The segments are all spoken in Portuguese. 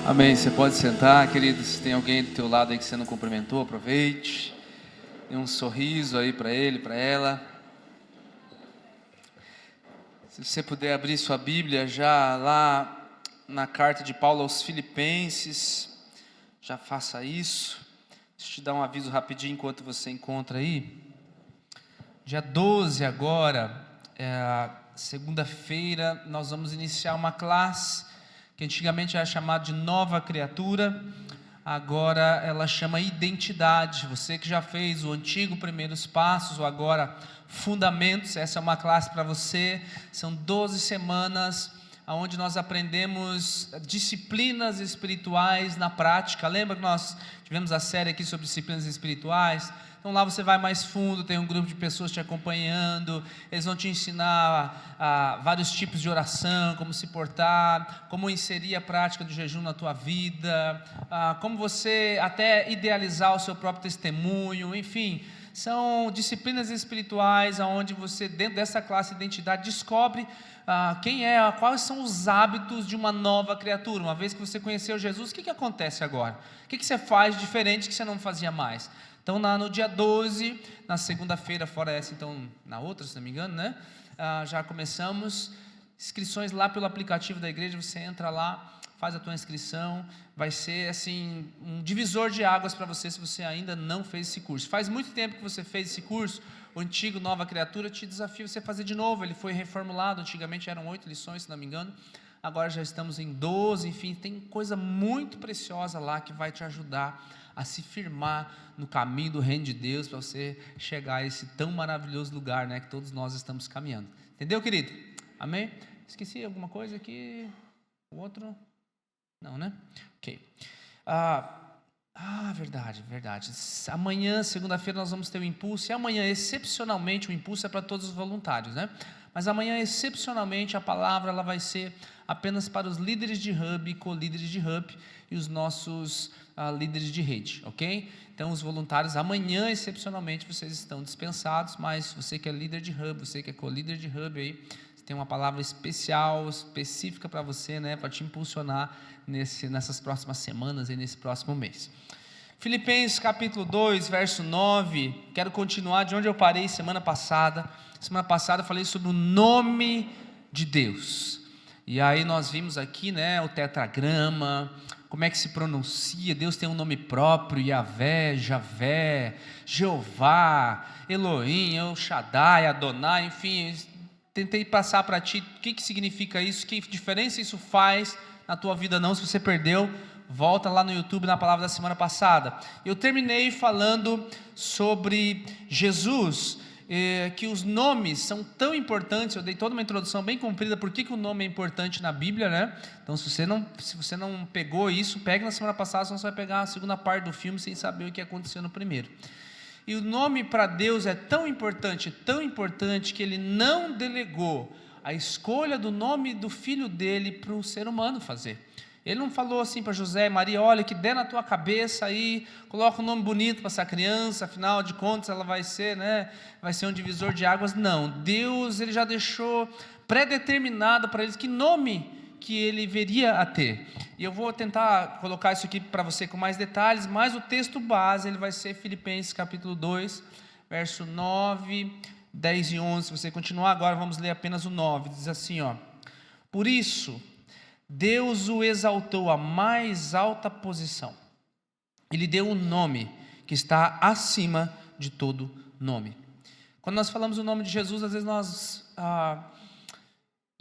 Amém. Você pode sentar, querido. Se tem alguém do teu lado aí que você não cumprimentou, aproveite. Dê um sorriso aí para ele, para ela. Se você puder abrir sua Bíblia já lá na carta de Paulo aos Filipenses, já faça isso. Deixa eu te dar um aviso rapidinho enquanto você encontra aí. Dia 12 agora, segunda-feira, nós vamos iniciar uma classe que antigamente era chamada de Nova Criatura, agora ela chama Identidade. Você que já fez o antigo Primeiros Passos, ou agora Fundamentos, essa é uma classe para você. São 12 semanas, onde nós aprendemos disciplinas espirituais na prática. Lembra que nós tivemos a série aqui sobre disciplinas espirituais? Então lá você vai mais fundo, tem um grupo de pessoas te acompanhando, eles vão te ensinar vários tipos de oração, como se portar, como inserir a prática do jejum na tua vida, como você até idealizar o seu próprio testemunho, enfim, são disciplinas espirituais onde você, dentro dessa classe de identidade, descobre quem é, quais são os hábitos de uma nova criatura. Uma vez que você conheceu Jesus, o que acontece agora? O que você faz diferente que você não fazia mais? Então no dia 12, na segunda-feira, fora essa, então na outra, se não me engano, né? Já começamos, inscrições lá pelo aplicativo da igreja, você entra lá, faz a tua inscrição, vai ser assim, um divisor de águas para você, se você ainda não fez esse curso. Faz muito tempo que você fez esse curso, o antigo Nova Criatura, te desafio você fazer de novo, ele foi reformulado, antigamente eram 8 lições, se não me engano, agora já estamos em 12, enfim, tem coisa muito preciosa lá que vai te ajudar a se firmar no caminho do reino de Deus, para você chegar a esse tão maravilhoso lugar, né, que todos nós estamos caminhando. Entendeu, querido? Amém? Esqueci alguma coisa aqui? O outro? Não, né? Ok. Verdade. Amanhã, segunda-feira, nós vamos ter o impulso, e amanhã, excepcionalmente, o impulso é para todos os voluntários, né? Mas amanhã, excepcionalmente, a palavra ela vai ser apenas para os líderes de hub, co-líderes de hub e os nossos líderes de rede, ok? Então, os voluntários, amanhã, excepcionalmente, vocês estão dispensados, mas você que é líder de hub, você que é co-líder de hub aí, tem uma palavra especial, específica para você, né, para te impulsionar nessas próximas semanas e nesse próximo mês. Filipenses capítulo 2, verso 9, quero continuar de onde eu parei semana passada. Semana passada eu falei sobre o nome de Deus, e aí nós vimos aqui, né, o tetragrama, como é que se pronuncia. Deus tem um nome próprio, Yahvé, Javé, Jeová, Elohim, El Shaddai, Adonai, enfim, tentei passar para ti o que significa isso, que diferença isso faz na tua vida. Não, se você perdeu, volta lá no YouTube na palavra da semana passada. Eu terminei falando sobre Jesus, que os nomes são tão importantes. Eu dei toda uma introdução bem comprida, por que o nome é importante na Bíblia, né? Então se você não pegou isso, pegue na semana passada, senão você vai pegar a segunda parte do filme sem saber o que aconteceu no primeiro. E o nome para Deus é tão importante, que Ele não delegou a escolha do nome do filho dele para o ser humano fazer. Ele não falou assim para José e Maria: olha, que der na tua cabeça aí, coloca um nome bonito para essa criança, afinal de contas ela vai ser, né, vai ser um divisor de águas. Não, Deus ele já deixou pré-determinado para eles que nome que ele veria a ter. E eu vou tentar colocar isso aqui para você com mais detalhes, mas o texto base ele vai ser Filipenses capítulo 2, verso 9, 10 e 11. Se você continuar agora, vamos ler apenas o 9. Diz assim, ó: por isso Deus o exaltou à mais alta posição, Ele deu um nome que está acima de todo nome. Quando nós falamos o nome de Jesus, às vezes nós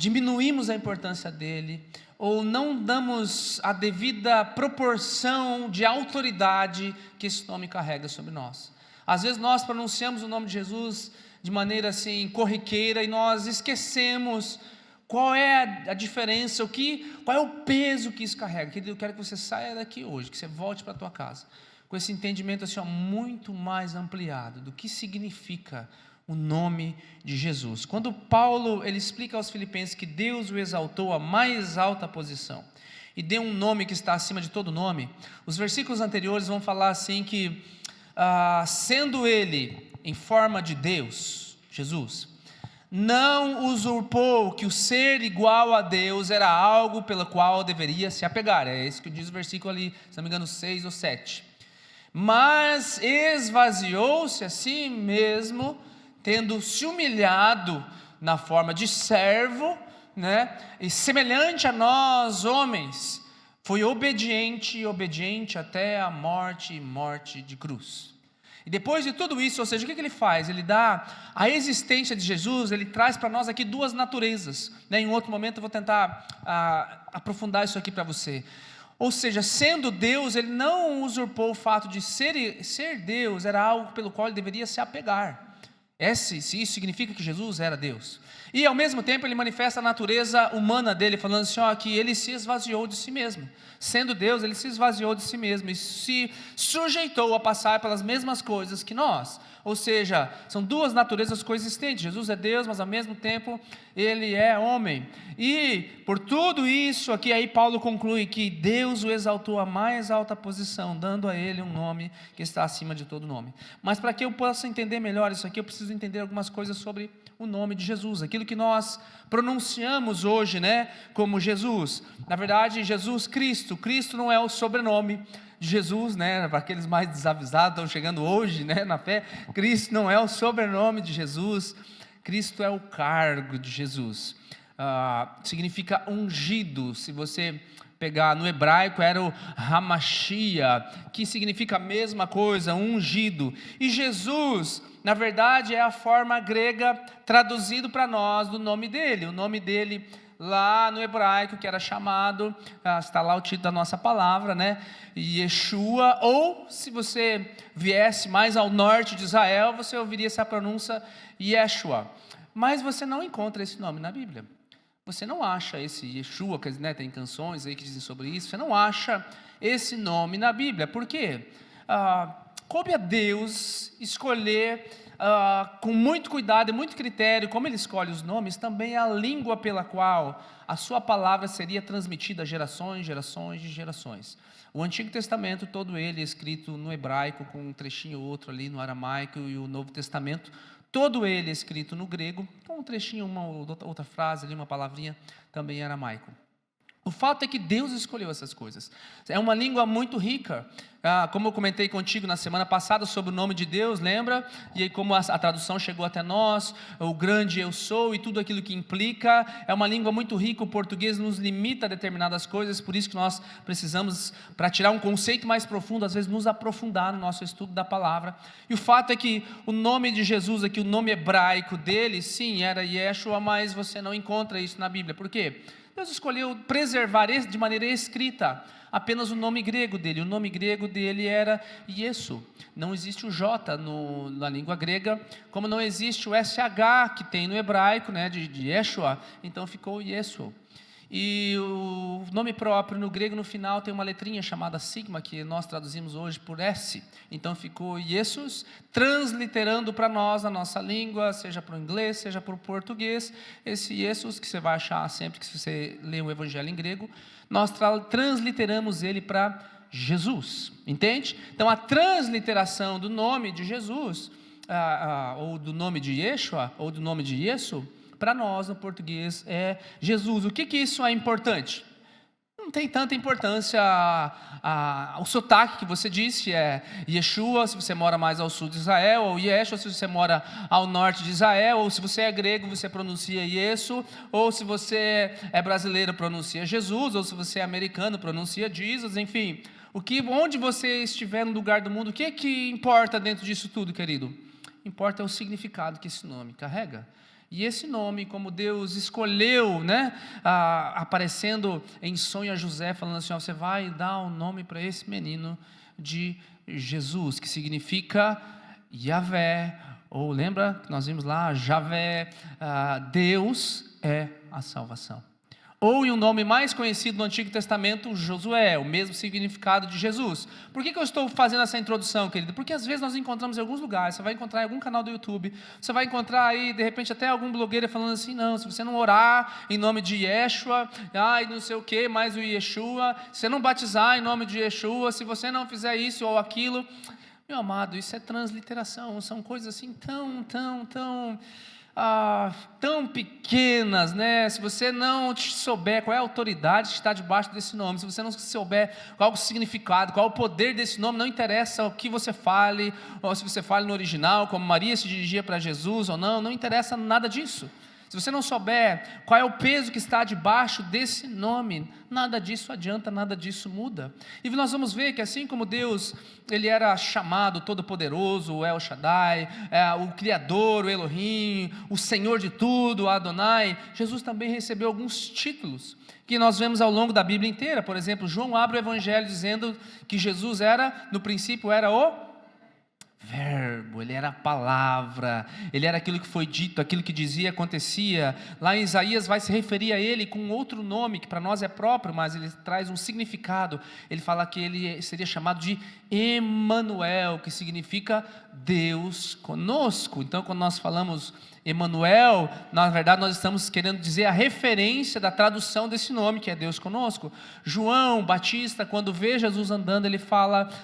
diminuímos a importância dele, ou não damos a devida proporção de autoridade que esse nome carrega sobre nós. Às vezes nós pronunciamos o nome de Jesus de maneira assim corriqueira, e nós esquecemos qual é a diferença, qual é o peso que isso carrega. Querido, eu quero que você saia daqui hoje, que você volte para a tua casa com esse entendimento assim, muito mais ampliado do que significa o nome de Jesus. Quando Paulo ele explica aos Filipenses que Deus o exaltou à mais alta posição e deu um nome que está acima de todo nome, os versículos anteriores vão falar assim que sendo ele em forma de Deus, Jesus, não usurpou que o ser igual a Deus era algo pelo qual deveria se apegar. É isso que diz o versículo ali, se não me engano, 6 ou 7. Mas esvaziou-se a si mesmo, tendo se humilhado na forma de servo, né? E semelhante a nós, homens, foi obediente até a morte de cruz. E depois de tudo isso, ou seja, o que ele faz? Ele dá a existência de Jesus, ele traz para nós aqui duas naturezas, né? Em um outro momento eu vou tentar aprofundar isso aqui para você. Ou seja, sendo Deus, ele não usurpou o fato de ser Deus, era algo pelo qual ele deveria se apegar. Isso significa que Jesus era Deus. E ao mesmo tempo ele manifesta a natureza humana dele, falando assim, que ele se esvaziou de si mesmo. Sendo Deus, ele se esvaziou de si mesmo e se sujeitou a passar pelas mesmas coisas que nós. Ou seja, são duas naturezas coexistentes. Jesus é Deus, mas ao mesmo tempo ele é homem. E por tudo isso aqui, aí Paulo conclui que Deus o exaltou à mais alta posição, dando a ele um nome que está acima de todo nome. Mas para que eu possa entender melhor isso aqui, eu preciso entender algumas coisas sobre o nome de Jesus, aquilo que nós pronunciamos hoje, né, como Jesus. Na verdade, Jesus Cristo não é o sobrenome de Jesus, né, para aqueles mais desavisados, estão chegando hoje, né, na fé. Cristo não é o sobrenome de Jesus, Cristo é o cargo de Jesus. Significa ungido. Se você pegar no hebraico, era o Hamashia, que significa a mesma coisa, ungido. E Jesus, na verdade, é a forma grega traduzido para nós do nome dele. O nome dele lá no hebraico, que era chamado, está lá o título da nossa palavra, né? Yeshua, ou se você viesse mais ao norte de Israel, você ouviria essa pronúncia Yeshua. Mas você não encontra esse nome na Bíblia. Você não acha esse Yeshua, né, tem canções aí que dizem sobre isso, você não acha esse nome na Bíblia. Por quê? Coube a Deus escolher com muito cuidado e muito critério, como ele escolhe os nomes, também a língua pela qual a sua palavra seria transmitida a gerações de gerações. O Antigo Testamento, todo ele é escrito no hebraico, com um trechinho ou outro ali no aramaico, e o Novo Testamento, todo ele é escrito no grego, com um trechinho, uma outra frase ali, uma palavrinha, também em aramaico. O fato é que Deus escolheu essas coisas. É uma língua muito rica. Como eu comentei contigo na semana passada sobre o nome de Deus, lembra? E aí como a tradução chegou até nós, o grande eu sou e tudo aquilo que implica. É uma língua muito rica, o português nos limita a determinadas coisas, por isso que nós precisamos, para tirar um conceito mais profundo, às vezes nos aprofundar no nosso estudo da palavra. E o fato é que o nome de Jesus aqui, o nome hebraico dele, sim, era Yeshua, mas você não encontra isso na Bíblia. Por quê? Deus escolheu preservar de maneira escrita apenas o nome grego dele. O nome grego dele era Yesu. Não existe o J na língua grega, como não existe o SH que tem no hebraico, né, de Yeshua, então ficou Yesu. E o nome próprio no grego no final tem uma letrinha chamada sigma, que nós traduzimos hoje por S, então ficou Jesus, transliterando para nós na nossa língua, seja para o inglês, seja para o português, esse Jesus que você vai achar sempre que você lê o evangelho em grego, nós transliteramos ele para Jesus, entende? Então a transliteração do nome de Jesus, ou do nome de Yeshua, ou do nome de Yesu, para nós, no português, é Jesus. O que isso é importante? Não tem tanta importância o sotaque que você disse, é Yeshua, se você mora mais ao sul de Israel, ou Yeshua, se você mora ao norte de Israel, ou se você é grego, você pronuncia Yesu, ou se você é brasileiro, pronuncia Jesus, ou se você é americano, pronuncia Jesus, enfim. Onde você estiver no lugar do mundo, o que importa dentro disso tudo, querido? Importa o significado que esse nome carrega. E esse nome, como Deus escolheu, né, aparecendo em sonho a José, falando assim, você vai dar um nome para esse menino de Jesus, que significa Yahvé, ou lembra que nós vimos lá, Javé, Deus é a salvação. Ou em um nome mais conhecido no Antigo Testamento, Josué, o mesmo significado de Jesus. Por que eu estou fazendo essa introdução, querido? Porque às vezes nós encontramos em alguns lugares, você vai encontrar em algum canal do YouTube, você vai encontrar aí, de repente, até algum blogueiro falando assim, não, se você não orar em nome de Yeshua, e não sei o que, mais o Yeshua, se você não batizar em nome de Yeshua, se você não fizer isso ou aquilo, meu amado, isso é transliteração, são coisas assim tão tão pequenas, né? Se você não souber qual é a autoridade que está debaixo desse nome, se você não souber qual é o significado, qual é o poder desse nome, não interessa o que você fale, ou se você fale no original, como Maria se dirigia para Jesus ou não, não interessa nada disso. Se você não souber qual é o peso que está debaixo desse nome, nada disso adianta, nada disso muda. E nós vamos ver que assim como Deus, Ele era chamado Todo-Poderoso, o El Shaddai, o Criador, o Elohim, o Senhor de tudo, o Adonai, Jesus também recebeu alguns títulos que nós vemos ao longo da Bíblia inteira. Por exemplo, João abre o Evangelho dizendo que Jesus no princípio era o Verbo, Ele era a palavra, Ele era aquilo que foi dito, aquilo que dizia acontecia. Lá em Isaías vai se referir a Ele com outro nome, que para nós é próprio, mas Ele traz um significado. Ele fala que Ele seria chamado de Emanuel, que significa Deus conosco. Então quando nós falamos Emanuel, na verdade nós estamos querendo dizer a referência da tradução desse nome, que é Deus conosco. João Batista, quando vê Jesus andando, ele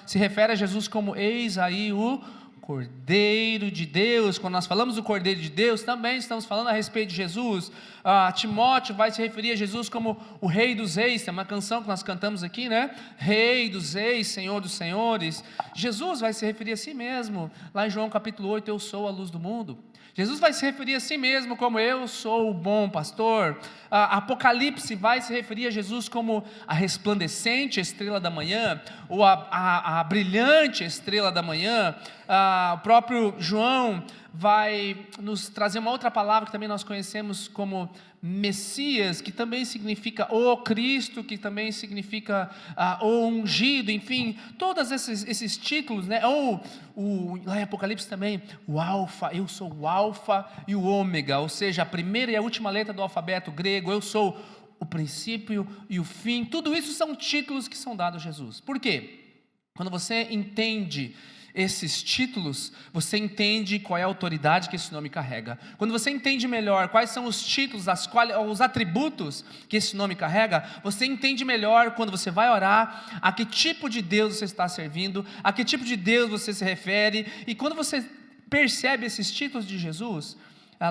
se refere a Jesus como eis aí o Cordeiro de Deus. Quando nós falamos do Cordeiro de Deus, também estamos falando a respeito de Jesus. Timóteo vai se referir a Jesus como o Rei dos Reis. Tem uma canção que nós cantamos aqui, né? Rei dos Reis, Senhor dos Senhores. Jesus vai se referir a si mesmo, lá em João capítulo 8, eu sou a luz do mundo. Jesus vai se referir a si mesmo como eu sou o bom pastor. Apocalipse vai se referir a Jesus como a resplandecente estrela da manhã, ou a brilhante estrela da manhã. O próprio João vai nos trazer uma outra palavra que também nós conhecemos como Messias, que também significa o Cristo, que também significa o ungido, enfim, todos esses títulos, né? Lá em Apocalipse também, o Alfa, eu sou o Alfa e o Ômega, ou seja, a primeira e a última letra do alfabeto grego, eu sou o princípio e o fim. Tudo isso são títulos que são dados a Jesus. Por quê? Quando você entende esses títulos, você entende qual é a autoridade que esse nome carrega. Quando você entende melhor quais são os títulos, os atributos que esse nome carrega, você entende melhor quando você vai orar, a que tipo de Deus você está servindo, a que tipo de Deus você se refere. E quando você percebe esses títulos de Jesus,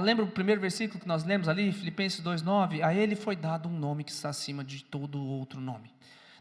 lembra o primeiro versículo que nós lemos ali, Filipenses 2:9, a Ele foi dado um nome que está acima de todo outro nome.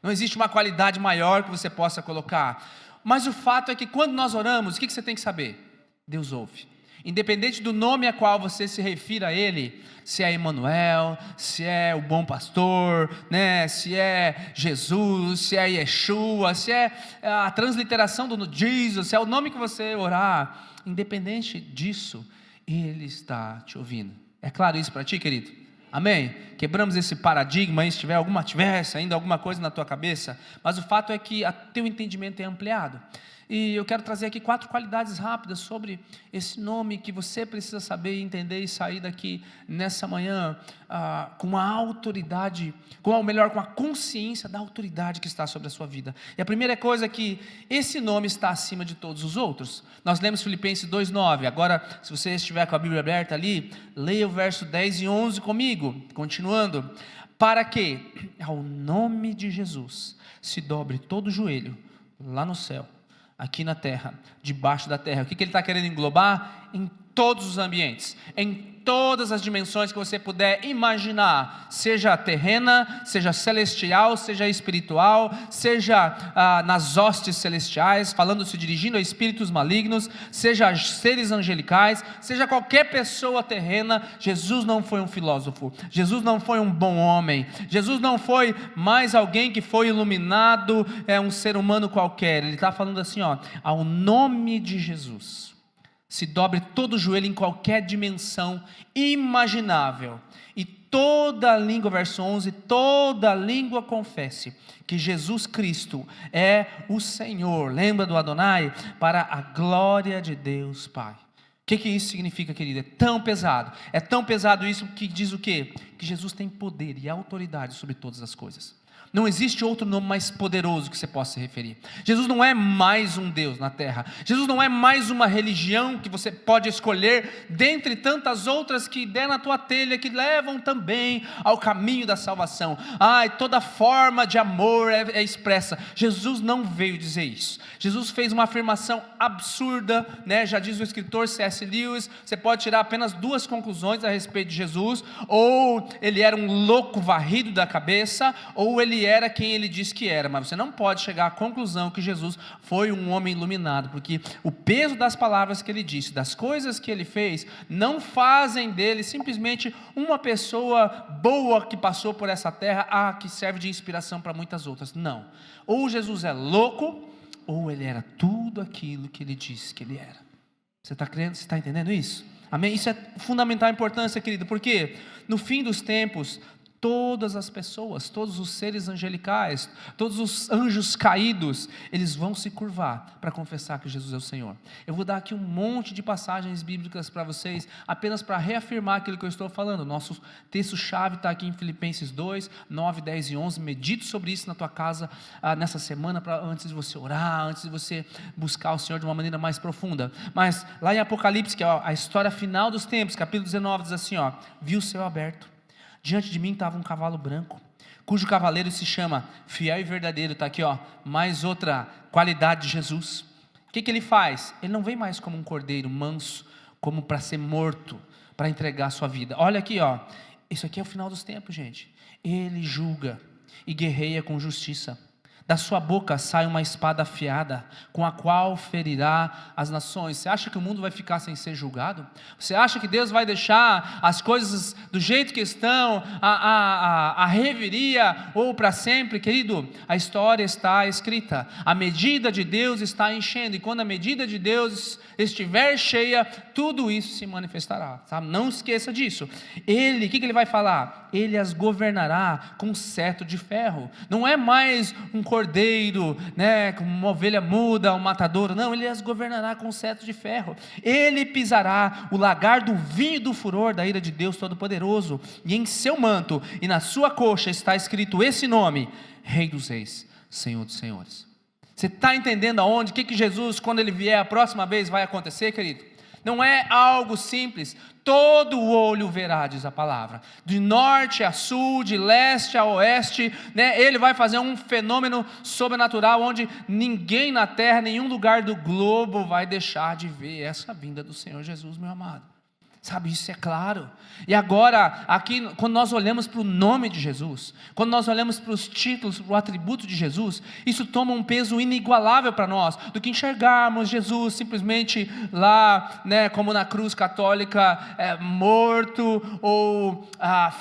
Não existe uma qualidade maior que você possa colocar. Mas o fato é que quando nós oramos, o que você tem que saber? Deus ouve. Independente do nome a qual você se refira a Ele, se é Emanuel, se é o bom pastor, né, se é Jesus, se é Yeshua, se é a transliteração do Jesus, se é o nome que você orar, independente disso, Ele está te ouvindo. É claro isso para ti, querido? Amém? Quebramos esse paradigma aí, se tivesse ainda alguma coisa na tua cabeça, mas o fato é que teu entendimento é ampliado. E eu quero trazer aqui 4 qualidades rápidas sobre esse nome que você precisa saber, entender e sair daqui nessa manhã com a autoridade, com a consciência da autoridade que está sobre a sua vida. E a primeira coisa é que esse nome está acima de todos os outros. Nós lemos Filipenses 2:9. Agora, se você estiver com a Bíblia aberta ali, leia o verso 10 e 11 comigo, continuando. Para que ao nome de Jesus se dobre todo o joelho, lá no céu, aqui na terra, debaixo da terra. O que ele está querendo englobar? Em todos os ambientes, em todas as dimensões que você puder imaginar, seja terrena, seja celestial, seja espiritual, seja nas hostes celestiais, se dirigindo a espíritos malignos, seja seres angelicais, seja qualquer pessoa terrena. Jesus não foi um filósofo, Jesus não foi um bom homem, Jesus não foi mais alguém que foi iluminado, um ser humano qualquer. Ele está falando assim, ao nome de Jesus se dobre todo o joelho em qualquer dimensão imaginável, e toda língua, verso 11, toda língua confesse que Jesus Cristo é o Senhor, lembra do Adonai, para a glória de Deus Pai. O que isso significa, querido? É tão pesado isso que diz o quê? Que Jesus tem poder e autoridade sobre todas as coisas. Não existe outro nome mais poderoso que você possa se referir. Jesus não é mais um Deus na terra. Jesus não é mais uma religião que você pode escolher dentre tantas outras que der na tua telha, que levam também ao caminho da salvação. Toda forma de amor é expressa. Jesus não veio dizer isso. Jesus fez uma afirmação absurda, né? Já diz o escritor C.S. Lewis, você pode tirar apenas duas conclusões a respeito de Jesus: ou ele era um louco varrido da cabeça, ou ele era quem ele disse que era. Mas você não pode chegar à conclusão que Jesus foi um homem iluminado, porque o peso das palavras que ele disse, das coisas que ele fez, não fazem dele simplesmente uma pessoa boa que passou por essa terra, que serve de inspiração para muitas outras. Não, ou Jesus é louco, ou ele era tudo aquilo que ele disse que ele era. Você está crendo? Você está entendendo isso? Amém? Isso é fundamental importância, querido, porque no fim dos tempos, todas as pessoas, todos os seres angelicais, todos os anjos caídos, eles vão se curvar para confessar que Jesus é o Senhor. Eu vou dar aqui um monte de passagens bíblicas para vocês, apenas para reafirmar aquilo que eu estou falando. Nosso texto-chave está aqui em Filipenses 2, 9, 10 e 11, medite sobre isso na tua casa, nessa semana, antes de você orar, antes de você buscar o Senhor de uma maneira mais profunda. Mas lá em Apocalipse, que é a história final dos tempos, capítulo 19, diz assim: vi o céu aberto, diante de mim estava um cavalo branco, cujo cavaleiro se chama Fiel e Verdadeiro. Está aqui, mais outra qualidade de Jesus. O que ele faz? Ele não vem mais como um cordeiro manso, como para ser morto, para entregar a sua vida. Olha aqui, isso aqui é o final dos tempos, gente. Ele julga e guerreia com justiça. Da sua boca sai uma espada afiada, com a qual ferirá as nações. Você acha que o mundo vai ficar sem ser julgado? Você acha que Deus vai deixar as coisas do jeito que estão, a reviria ou para sempre? Querido, a história está escrita, a medida de Deus está enchendo, e quando a medida de Deus estiver cheia, tudo isso se manifestará, sabe? Não esqueça disso. Ele, o que ele vai falar? Ele as governará com cetro de ferro. Não é mais um cordeiro, né, como uma ovelha muda, um matadouro. Não, ele as governará com cetro de ferro. Ele pisará o lagar do vinho do furor da ira de Deus Todo-Poderoso, e em seu manto e na sua coxa está escrito esse nome: Rei dos Reis, Senhor dos Senhores. Você está entendendo aonde? O que Jesus, quando ele vier a próxima vez, vai acontecer, querido? Não é algo simples. Todo o olho verá, diz a palavra, de norte a sul, de leste a oeste, né? Ele vai fazer um fenômeno sobrenatural, onde ninguém na terra, nenhum lugar do globo vai deixar de ver essa vinda do Senhor Jesus, meu amado. Sabe, isso é claro. E agora, aqui, quando nós olhamos para o nome de Jesus, quando nós olhamos para os títulos, para o atributo de Jesus, isso toma um peso inigualável para nós, do que enxergarmos Jesus simplesmente lá, né, como na cruz católica, morto, ou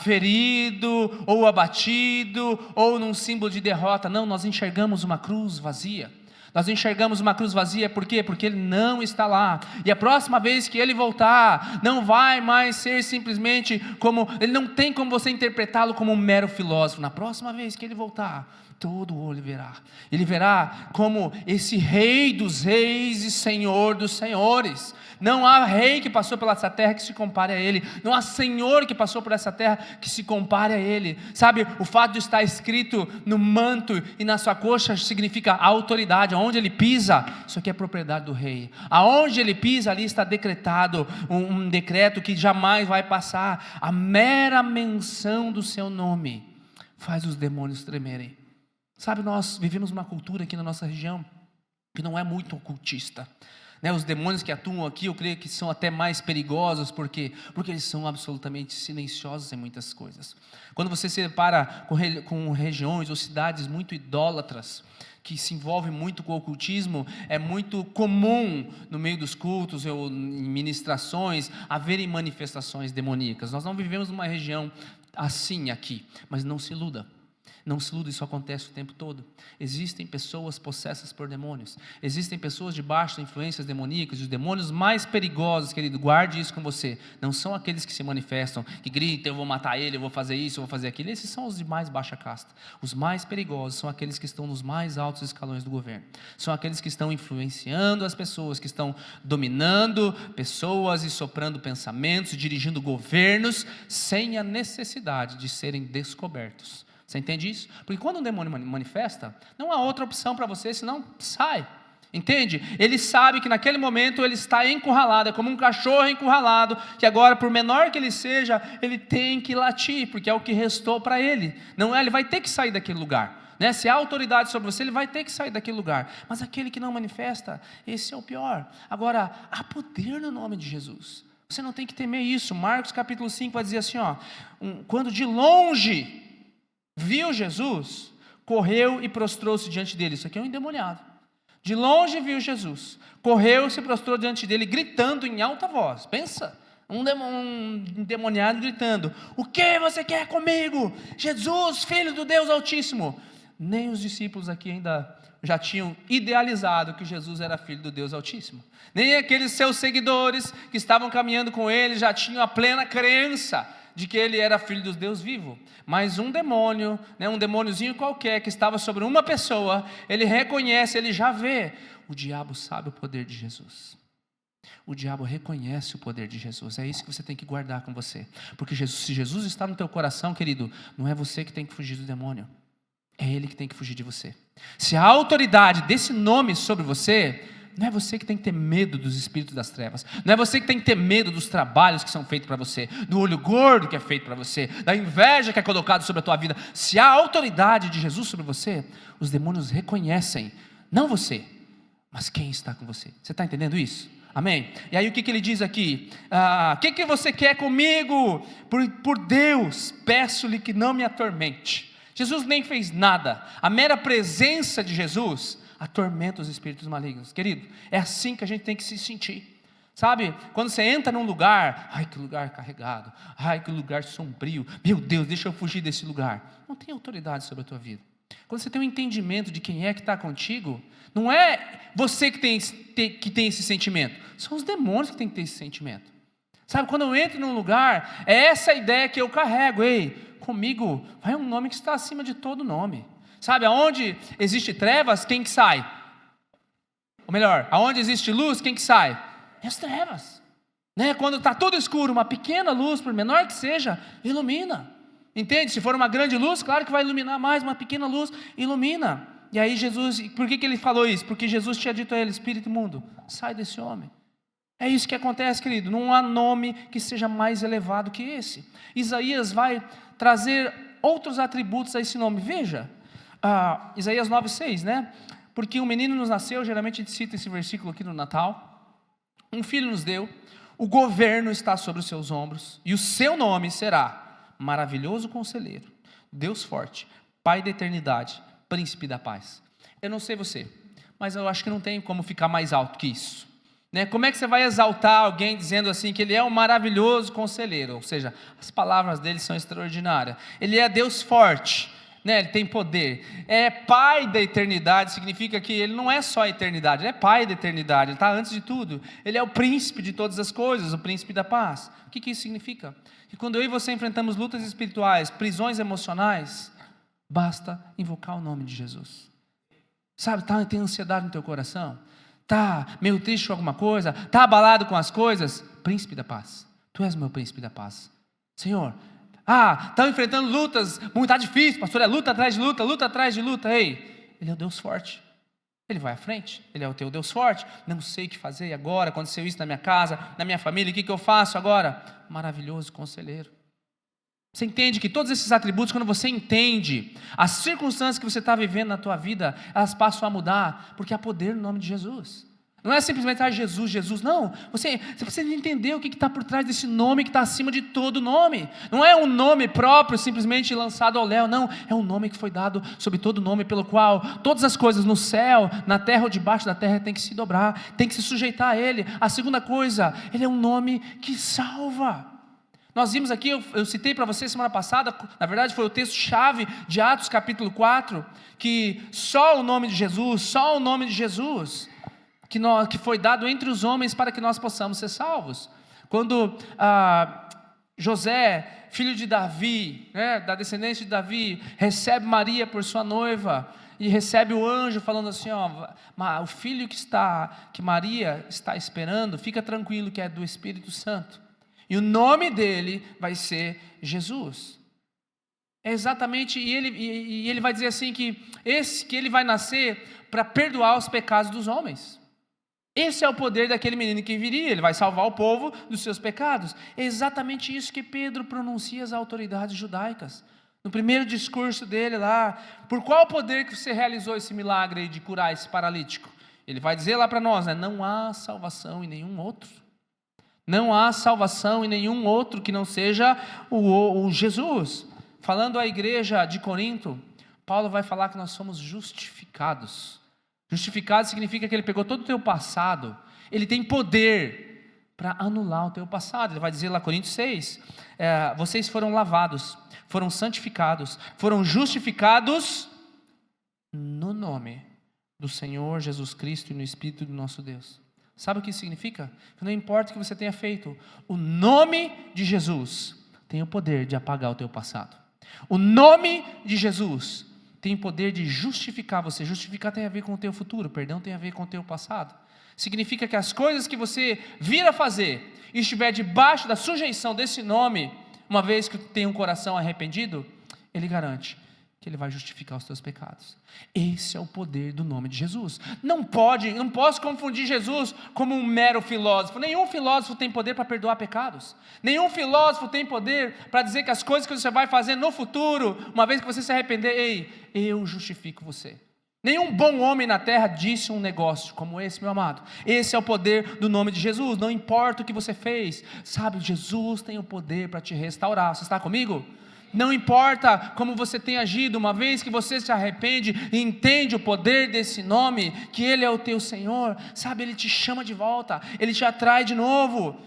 ferido, ou abatido, ou num símbolo de derrota. Não, nós enxergamos uma cruz vazia. Nós enxergamos uma cruz vazia, por quê? Porque Ele não está lá, e a próxima vez que Ele voltar, não vai mais ser simplesmente como, Ele não tem como você interpretá-lo como um mero filósofo. Na próxima vez que Ele voltar, todo olho verá, Ele verá como esse Rei dos Reis e Senhor dos Senhores. Não há rei que passou pela essa terra que se compare a Ele, não há Senhor que passou por essa terra que se compare a Ele, sabe? O fato de estar escrito no manto e na sua coxa significa a autoridade. Aonde Ele pisa, isso aqui é propriedade do rei. Aonde Ele pisa, ali está decretado um decreto que jamais vai passar. A mera menção do seu nome faz os demônios tremerem. Sabe, nós vivemos uma cultura aqui na nossa região que não é muito ocultista, né? Os demônios que atuam aqui, eu creio que são até mais perigosos, porque eles são absolutamente silenciosos em muitas coisas. Quando você se depara com regiões ou cidades muito idólatras, que se envolvem muito com o ocultismo, é muito comum no meio dos cultos ou em ministrações haverem manifestações demoníacas. Nós não vivemos numa região assim aqui, mas não se iluda. Não se iluda, isso acontece o tempo todo. Existem pessoas possessas por demônios. Existem pessoas debaixo de influências demoníacas. Os demônios mais perigosos, querido, guarde isso com você. Não são aqueles que se manifestam, que gritam: eu vou matar ele, eu vou fazer isso, eu vou fazer aquilo. Esses são os de mais baixa casta. Os mais perigosos são aqueles que estão nos mais altos escalões do governo. São aqueles que estão influenciando as pessoas, que estão dominando pessoas e soprando pensamentos, dirigindo governos, sem a necessidade de serem descobertos. Você entende isso? Porque quando um demônio manifesta, não há outra opção para você, senão sai. Entende? Ele sabe que naquele momento ele está encurralado, é como um cachorro encurralado, que agora, por menor que ele seja, ele tem que latir, porque é o que restou para ele. Não é? Ele vai ter que sair daquele lugar. Né? Se há autoridade sobre você, ele vai ter que sair daquele lugar. Mas aquele que não manifesta, esse é o pior. Agora, há poder no nome de Jesus. Você não tem que temer isso. Marcos capítulo 5 vai dizer assim, quando de longe viu Jesus, correu e prostrou-se diante dele. Isso aqui é um endemoniado. De longe viu Jesus, correu e se prostrou diante dele, gritando em alta voz. Pensa, um endemoniado gritando: o que você quer comigo? Jesus, filho do Deus Altíssimo. Nem os discípulos aqui ainda já tinham idealizado que Jesus era filho do Deus Altíssimo. Nem aqueles seus seguidores que estavam caminhando com ele já tinham a plena crença de que ele era filho do Deus vivo. Mas um demônio, um demôniozinho qualquer que estava sobre uma pessoa, ele reconhece, ele já vê. O diabo sabe o poder de Jesus. O diabo reconhece o poder de Jesus. É isso que você tem que guardar com você. Porque se Jesus está no teu coração, querido, não é você que tem que fugir do demônio. É ele que tem que fugir de você. Se a autoridade desse nome sobre você, não é você que tem que ter medo dos espíritos das trevas. Não é você que tem que ter medo dos trabalhos que são feitos para você, do olho gordo que é feito para você, da inveja que é colocado sobre a tua vida. Se há autoridade de Jesus sobre você, os demônios reconhecem, não você, mas quem está com você. Você está entendendo isso? Amém? E aí o que ele diz aqui? O que você quer comigo? Por Deus, peço-lhe que não me atormente. Jesus nem fez nada. A mera presença de Jesus atormenta os espíritos malignos. Querido, é assim que a gente tem que se sentir. Sabe, quando você entra num lugar, ai que lugar carregado, ai que lugar sombrio, meu Deus, deixa eu fugir desse lugar. Não tem autoridade sobre a tua vida. Quando você tem um entendimento de quem é que está contigo, não é você que tem esse sentimento, são os demônios que têm que ter esse sentimento. Sabe, quando eu entro num lugar, é essa ideia que eu carrego. Ei, comigo vai um nome que está acima de todo nome. Sabe, aonde existe trevas, quem que sai? Ou melhor, aonde existe luz, quem que sai? É as trevas. Né? Quando está tudo escuro, uma pequena luz, por menor que seja, ilumina. Entende? Se for uma grande luz, claro que vai iluminar mais, uma pequena luz ilumina. E aí Jesus, por que ele falou isso? Porque Jesus tinha dito a ele: espírito imundo, sai desse homem. É isso que acontece, querido. Não há nome que seja mais elevado que esse. Isaías vai trazer outros atributos a esse nome. Veja, Isaías 9,6, né? Porque um menino nos nasceu, geralmente a gente cita esse versículo aqui no Natal. Um filho nos deu, o governo está sobre os seus ombros, e o seu nome será Maravilhoso Conselheiro, Deus Forte, Pai da Eternidade, Príncipe da Paz. Eu não sei você, mas eu acho que não tem como ficar mais alto que isso. Né? Como é que você vai exaltar alguém dizendo assim que ele é um maravilhoso conselheiro? Ou seja, as palavras dele são extraordinárias. Ele é Deus forte, né? Ele tem poder. É Pai da eternidade, significa que ele não é só a eternidade, ele é Pai da eternidade, ele está antes de tudo. Ele é o príncipe de todas as coisas, o príncipe da paz. O que isso significa? Que quando eu e você enfrentamos lutas espirituais, prisões emocionais, basta invocar o nome de Jesus. Sabe, tem ansiedade no teu coração? Está meio triste com alguma coisa? Está abalado com as coisas? Príncipe da paz, tu és o meu príncipe da paz. Senhor, estão enfrentando lutas, muito está difícil, pastor, é luta atrás de luta, luta atrás de luta. Ei, ele é o Deus forte, ele vai à frente, ele é o teu Deus forte. Não sei o que fazer agora, aconteceu isso na minha casa, na minha família, o que eu faço agora? Maravilhoso conselheiro. Você entende que todos esses atributos, quando você entende as circunstâncias que você está vivendo na tua vida, elas passam a mudar, porque há poder no nome de Jesus. Não é simplesmente Jesus, Jesus, não. Você precisa entender o que está por trás desse nome que está acima de todo nome. Não é um nome próprio, simplesmente lançado ao léu, não. É um nome que foi dado sobre todo nome, pelo qual todas as coisas no céu, na terra ou debaixo da terra tem que se dobrar, tem que se sujeitar a Ele. A segunda coisa, Ele é um nome que salva. Nós vimos aqui, eu citei para você semana passada, na verdade foi o texto-chave de Atos capítulo 4, que só o nome de Jesus, que foi dado entre os homens para que nós possamos ser salvos. Quando José, filho de Davi, da descendência de Davi, recebe Maria por sua noiva, e recebe o anjo falando assim, o filho que Maria está esperando, fica tranquilo que é do Espírito Santo. E o nome dele vai ser Jesus. É exatamente, e ele vai dizer assim que ele vai nascer para perdoar os pecados dos homens. Esse é o poder daquele menino que viria, ele vai salvar o povo dos seus pecados. É exatamente isso que Pedro pronuncia às autoridades judaicas. No primeiro discurso dele lá, por qual poder que você realizou esse milagre aí de curar esse paralítico? Ele vai dizer lá para nós, né? Não há salvação em nenhum outro. Não há salvação em nenhum outro que não seja o Jesus. Falando à igreja de Corinto, Paulo vai falar que nós somos justificados. Justificado significa que ele pegou todo o teu passado, ele tem poder para anular o teu passado. Ele vai dizer lá em Coríntios 6, vocês foram lavados, foram santificados, foram justificados no nome do Senhor Jesus Cristo e no Espírito do nosso Deus. Sabe o que isso significa? Que não importa o que você tenha feito, o nome de Jesus tem o poder de apagar o teu passado. O nome de Jesus tem o poder de justificar você. Justificar tem a ver com o teu futuro, perdão tem a ver com o teu passado. Significa que as coisas que você vir a fazer e estiver debaixo da sujeição desse nome, uma vez que tem um coração arrependido, ele garante que ele vai justificar os teus pecados. Esse é o poder do nome de Jesus. Não posso confundir Jesus como um mero filósofo. Nenhum filósofo tem poder para perdoar pecados. Nenhum filósofo tem poder para dizer que as coisas que você vai fazer no futuro, uma vez que você se arrepender, eu justifico você. Nenhum bom homem na terra disse um negócio como esse, meu amado. Esse é o poder do nome de Jesus. Não importa o que você fez, sabe, Jesus tem o poder para te restaurar. Você está comigo? Não importa como você tem agido, uma vez que você se arrepende e entende o poder desse nome, que Ele é o teu Senhor, sabe, Ele te chama de volta, Ele te atrai de novo.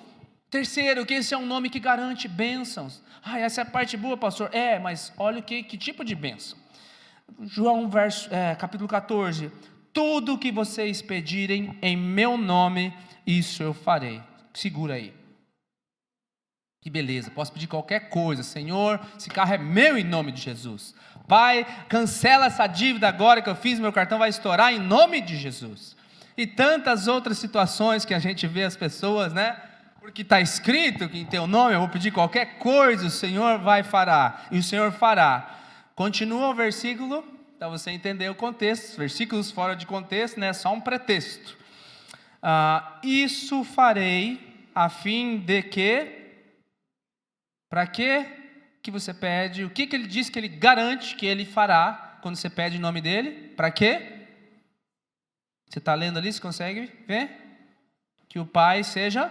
Terceiro, que esse é um nome que garante bênçãos. Essa é a parte boa, pastor. Mas olha que tipo de bênção. João capítulo 14, tudo o que vocês pedirem em meu nome, isso eu farei. Segura aí. Que beleza, posso pedir qualquer coisa. Senhor, esse carro é meu em nome de Jesus. Pai, cancela essa dívida agora que eu fiz, meu cartão vai estourar em nome de Jesus. E tantas outras situações que a gente vê as pessoas, né? Porque está escrito que em teu nome eu vou pedir qualquer coisa, o Senhor fará, e o Senhor fará. Continua o versículo, para você entender o contexto. Versículos fora de contexto, né? Só um pretexto. Isso farei a fim de que... Para quê que você pede? O que ele diz que ele garante que ele fará quando você pede em nome dele? Para quê? Você está lendo ali, você consegue ver? Que o Pai seja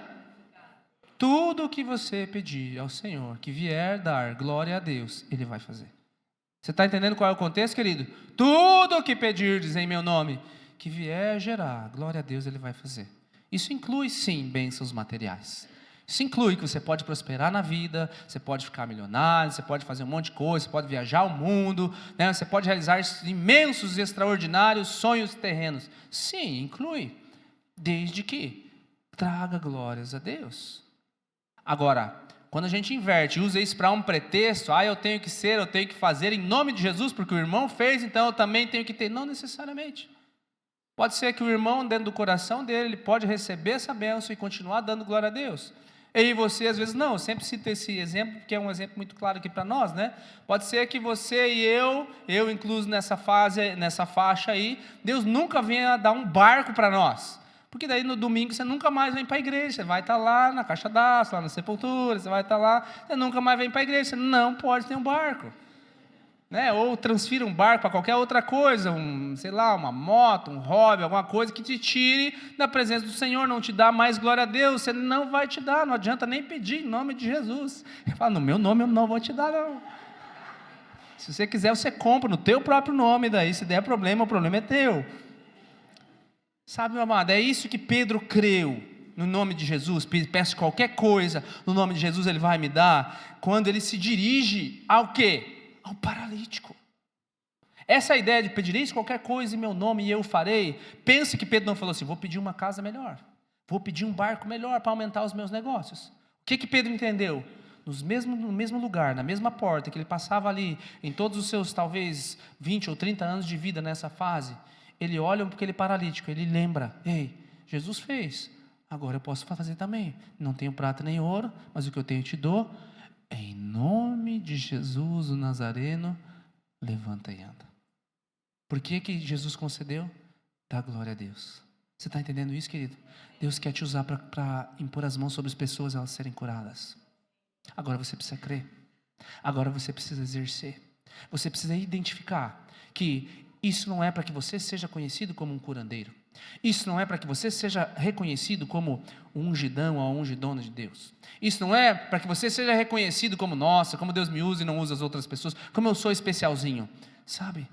tudo o que você pedir ao Senhor, que vier dar glória a Deus, Ele vai fazer. Você está entendendo qual é o contexto, querido? Tudo o que pedirdes em meu nome, que vier gerar glória a Deus, Ele vai fazer. Isso inclui sim bênçãos materiais. Isso inclui que você pode prosperar na vida, você pode ficar milionário, você pode fazer um monte de coisa, você pode viajar o mundo, né? Você pode realizar imensos e extraordinários sonhos terrenos. Sim, inclui, desde que traga glórias a Deus. Agora, quando a gente inverte e usa isso para um pretexto, eu tenho que fazer em nome de Jesus, porque o irmão fez, então eu também tenho que ter. Não necessariamente. Pode ser que o irmão, dentro do coração dele, ele pode receber essa bênção e continuar dando glória a Deus. E você, às vezes, não, eu sempre cito esse exemplo, porque é um exemplo muito claro aqui para nós, né? Pode ser que você e eu incluso nessa faixa aí, Deus nunca venha dar um barco para nós. Porque daí no domingo você nunca mais vem para a igreja, você vai estar lá na caixa d'água, lá na sepultura, você vai estar lá, você nunca mais vem para a igreja, você não pode ter um barco. Né? Ou transfira um barco para qualquer outra coisa, uma moto, um hobby, alguma coisa que te tire da presença do Senhor, não te dá mais glória a Deus, você não vai te dar, não adianta nem pedir em nome de Jesus. Ele fala, no meu nome eu não vou te dar não. Se você quiser, você compra no teu próprio nome, daí se der problema, o problema é teu. Sabe, meu amado, é isso que Pedro creu, no nome de Jesus, peço qualquer coisa, no nome de Jesus Ele vai me dar, quando ele se dirige ao quê? Ao paralítico. Essa ideia de pedireis qualquer coisa em meu nome e eu farei, pense que Pedro não falou assim, vou pedir uma casa melhor, vou pedir um barco melhor para aumentar os meus negócios. O que Pedro entendeu? No mesmo lugar, na mesma porta que ele passava ali, em todos os seus talvez 20 ou 30 anos de vida nessa fase, ele olha para aquele paralítico, ele lembra, Jesus fez, agora eu posso fazer também, não tenho prata nem ouro, mas o que eu tenho eu te dou, em nome nome de Jesus o Nazareno, levanta e anda. Por que Jesus concedeu? Dá glória a Deus. Você está entendendo isso, querido? Deus quer te usar para impor as mãos sobre as pessoas e elas serem curadas. Agora você precisa crer. Agora você precisa exercer. Você precisa identificar que isso não é para que você seja conhecido como um curandeiro. Isso não é para que você seja reconhecido como um ungidão ou ungidona de Deus. Isso não é para que você seja reconhecido como, nossa, como Deus me usa e não usa as outras pessoas, como eu sou especialzinho. Sabe?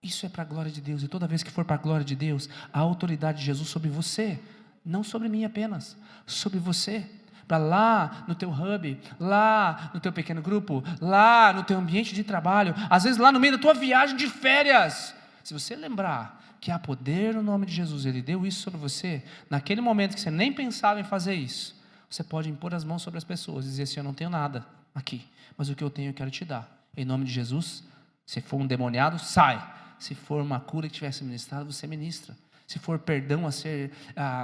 Isso é para a glória de Deus. E toda vez que for para a glória de Deus, a autoridade de Jesus sobre você, não sobre mim apenas, sobre você. Para lá no teu hub, lá no teu pequeno grupo, lá no teu ambiente de trabalho, às vezes lá no meio da tua viagem de férias. Se você lembrar que há poder no nome de Jesus, Ele deu isso sobre você, naquele momento que você nem pensava em fazer isso, você pode impor as mãos sobre as pessoas e dizer assim, eu não tenho nada aqui, mas o que eu tenho eu quero te dar. Em nome de Jesus, se for um demoniado, sai. Se for uma cura que tivesse ministrado, você ministra. Se for perdão a ser